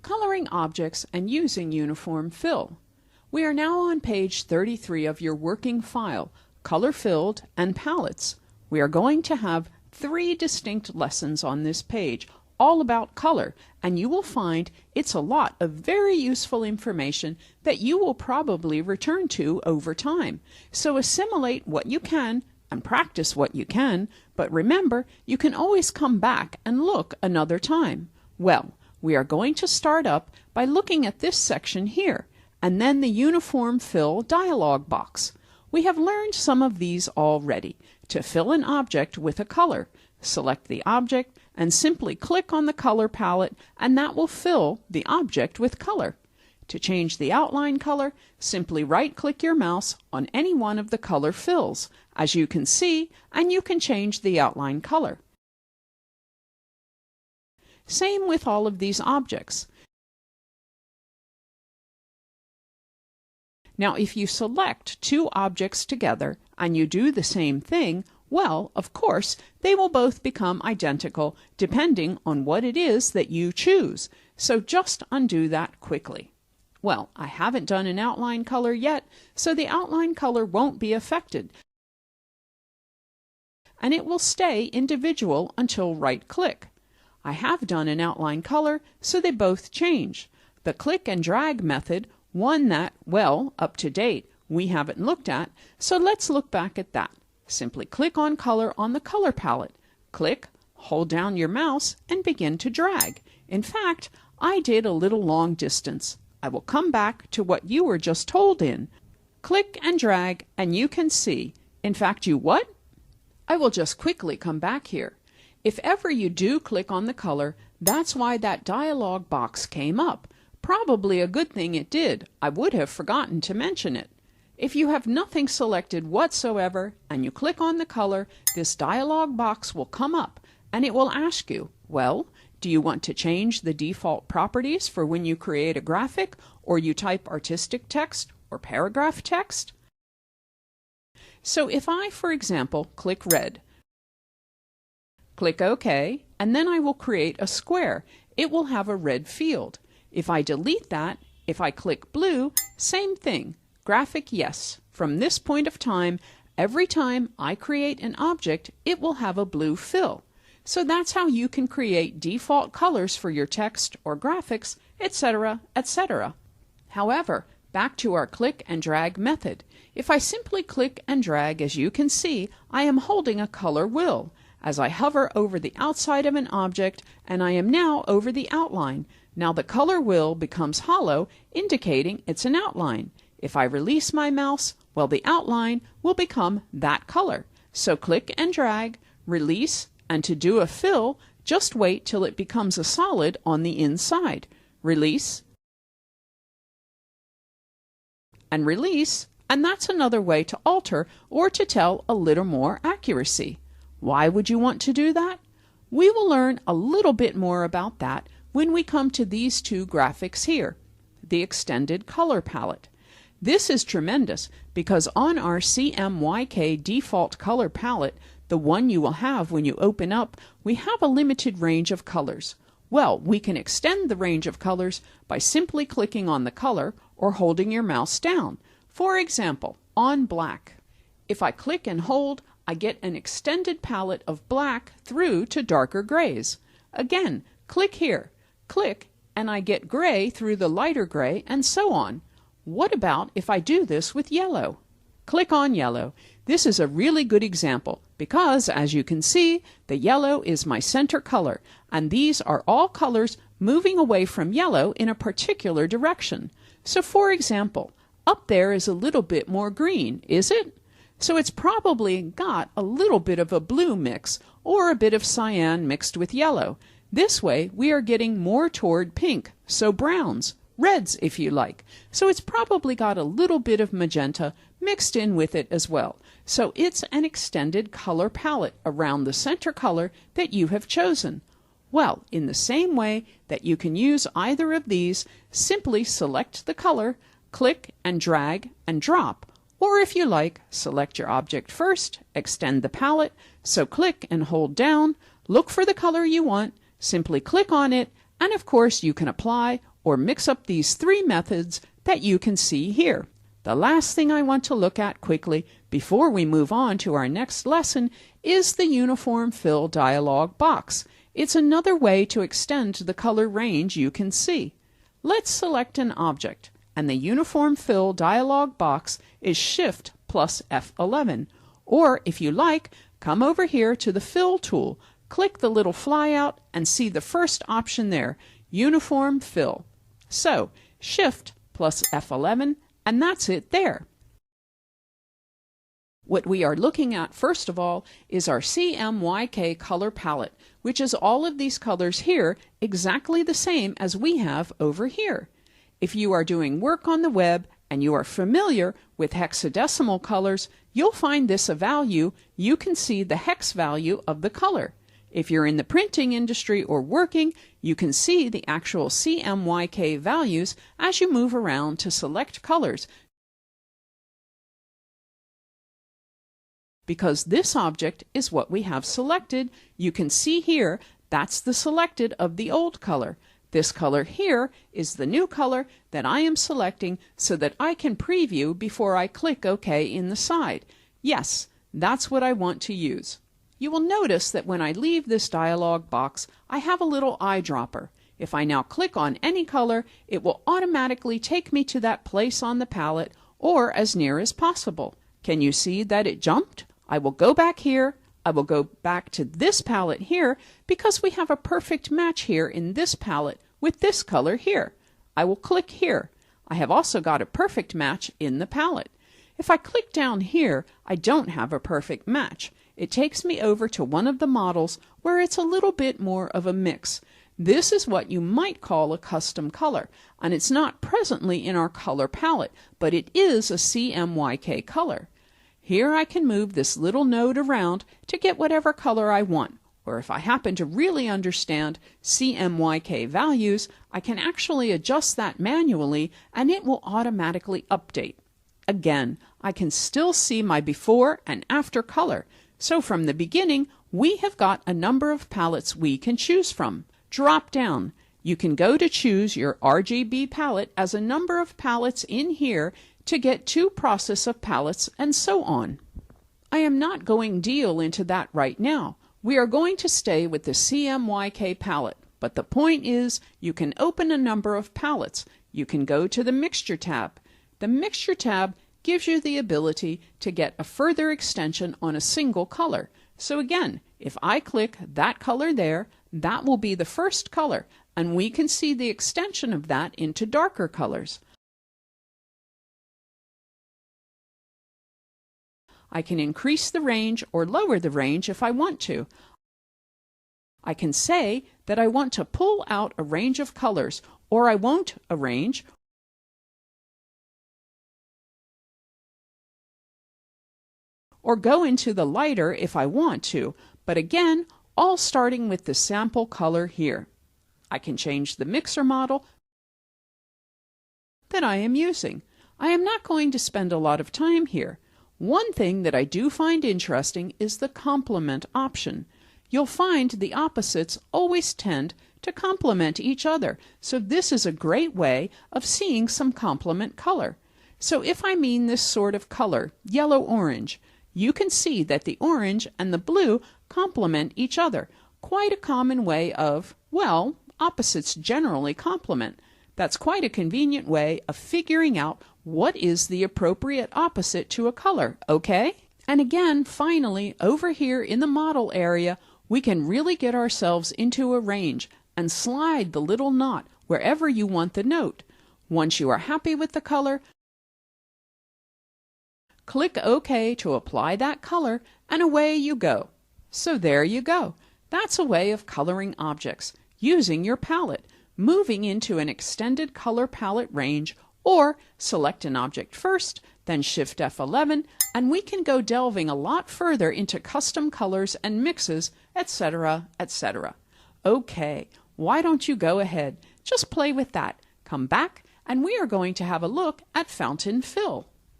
Coloring objects and using uniform fill. We are now on page 33 of your working file, Color Filled and Palettes. We are going to have 3 distinct lessons on this page, all about color, and you will find it's a lot of very useful information that you will probably return to over time. So assimilate what you can and practice what you can, but remember, you can always come back and look another time. Well, we are going to start up by looking at this section here, and then the Uniform Fill dialog box. We have learned some of these already. To fill an object with a color, select the object and simply click on the color palette, and that will fill the object with color. To change the outline color, simply right-click your mouse on any one of the color fills, as you can see, and you can change the outline color. Same with all of these objects. Now, if you select 2 objects together and you do the same thing, well, of course, they will both become identical depending on what it is that you choose. So just undo that quickly. Well, I haven't done an outline color yet, so the outline color won't be affected, and it will stay individual until right-click. I have done an outline color, so they both change. The click and drag method, one that, well, up to date, we haven't looked at, so let's look back at that. Simply click on color on the color palette. Click, hold down your mouse, and begin to drag. In fact, I did a little long distance. I will come back to what you were just told in. Click and drag, and you can see. In fact, you what? I will just quickly come back here. If ever you do click on the color, that's why that dialog box came up. Probably a good thing it did. I would have forgotten to mention it. If you have nothing selected whatsoever and you click on the color, this dialog box will come up and it will ask you, well, do you want to change the default properties for when you create a graphic or you type artistic text or paragraph text? So if I, for example, click red, click OK, and then I will create a square. It will have a red field. If I delete that, if I click blue, same thing. Graphic yes. From this point of time, every time I create an object, it will have a blue fill. So that's how you can create default colors for your text or graphics, etc., etc. However, back to our click and drag method. If I simply click and drag, as you can see, I am holding a color wheel as I hover over the outside of an object, and I am now over the outline. Now the color wheel becomes hollow, indicating it's an outline. If I release my mouse, well, the outline will become that color. So click and drag, release, and to do a fill, just wait till it becomes a solid on the inside. Release, and release, and that's another way to alter or to tell a little more accuracy. Why would you want to do that? We will learn a little bit more about that when we come to these 2 graphics here, the extended color palette. This is tremendous because on our CMYK default color palette, the one you will have when you open up, we have a limited range of colors. Well, we can extend the range of colors by simply clicking on the color or holding your mouse down. For example, on black. If I click and hold, I get an extended palette of black through to darker grays. Again, click here, click, and I get gray through the lighter gray, and so on. What about if I do this with yellow? Click on yellow. This is a really good example because, as you can see, the yellow is my center color, and these are all colors moving away from yellow in a particular direction. So for example, up there is a little bit more green, is it? So it's probably got a little bit of a blue mix or a bit of cyan mixed with yellow. This way we are getting more toward pink, so browns, reds if you like. So it's probably got a little bit of magenta mixed in with it as well. So it's an extended color palette around the center color that you have chosen. Well, in the same way that you can use either of these, simply select the color, click and drag and drop. Or if you like, select your object first, extend the palette, so click and hold down, look for the color you want, simply click on it, and of course you can apply or mix up these three methods that you can see here. The last thing I want to look at quickly before we move on to our next lesson is the Uniform Fill dialog box. It's another way to extend the color range you can see. Let's select an object, and the Uniform Fill dialog box is Shift plus F11. Or, if you like, come over here to the Fill tool, click the little flyout, and see the first option there, Uniform Fill. So, Shift plus F11, and that's it there. What we are looking at first of all is our CMYK color palette, which is all of these colors here exactly the same as we have over here. If you are doing work on the web and you are familiar with hexadecimal colors, you'll find this a value. You can see the hex value of the color. If you're in the printing industry or working, you can see the actual CMYK values as you move around to select colors. Because this object is what we have selected, you can see here that's the selected of the old color. This color here is the new color that I am selecting so that I can preview before I click OK in the side. Yes, that's what I want to use. You will notice that when I leave this dialog box, I have a little eyedropper. If I now click on any color, it will automatically take me to that place on the palette or as near as possible. Can you see that it jumped? I will go back here. I will go back to this palette here because we have a perfect match here in this palette with this color here. I will click here. I have also got a perfect match in the palette. If I click down here, I don't have a perfect match. It takes me over to one of the models where it's a little bit more of a mix. This is what you might call a custom color, and it's not presently in our color palette, but it is a CMYK color. Here I can move this little node around to get whatever color I want, or if I happen to really understand CMYK values, I can actually adjust that manually and it will automatically update. Again, I can still see my before and after color, so from the beginning we have got a number of palettes we can choose from. Drop down. You can go to choose your RGB palette as a number of palettes in here to get to process of palettes and so on. I am not going deal into that right now. We are going to stay with the CMYK palette, but the point is you can open a number of palettes. You can go to the Mixture tab. The Mixture tab gives you the ability to get a further extension on a single color. So again, if I click that color there, that will be the first color, and we can see the extension of that into darker colors. I can increase the range or lower the range if I want to. I can say that I want to pull out a range of colors, or I won't arrange, or go into the lighter if I want to, but again, all starting with the sample color here. I can change the mixer model that I am using. I am not going to spend a lot of time here. One thing that I do find interesting is the complement option. You'll find the opposites always tend to complement each other, so this is a great way of seeing some complement color. So if I mean this sort of color, yellow-orange, you can see that the orange and the blue complement each other. Quite a common way of, well, opposites generally complement. That's quite a convenient way of figuring out what is the appropriate opposite to a color, okay? And again, finally, over here in the model area, we can really get ourselves into a range and slide the little knot wherever you want the note. Once you are happy with the color, click OK to apply that color, and away you go. So there you go. That's a way of coloring objects, using your palette, moving into an extended color palette range, or select an object first, then Shift F11, and we can go delving a lot further into custom colors and mixes, etc., etc. Okay, why don't you go ahead? Just play with that. Come back, and we are going to have a look at Fountain Fill.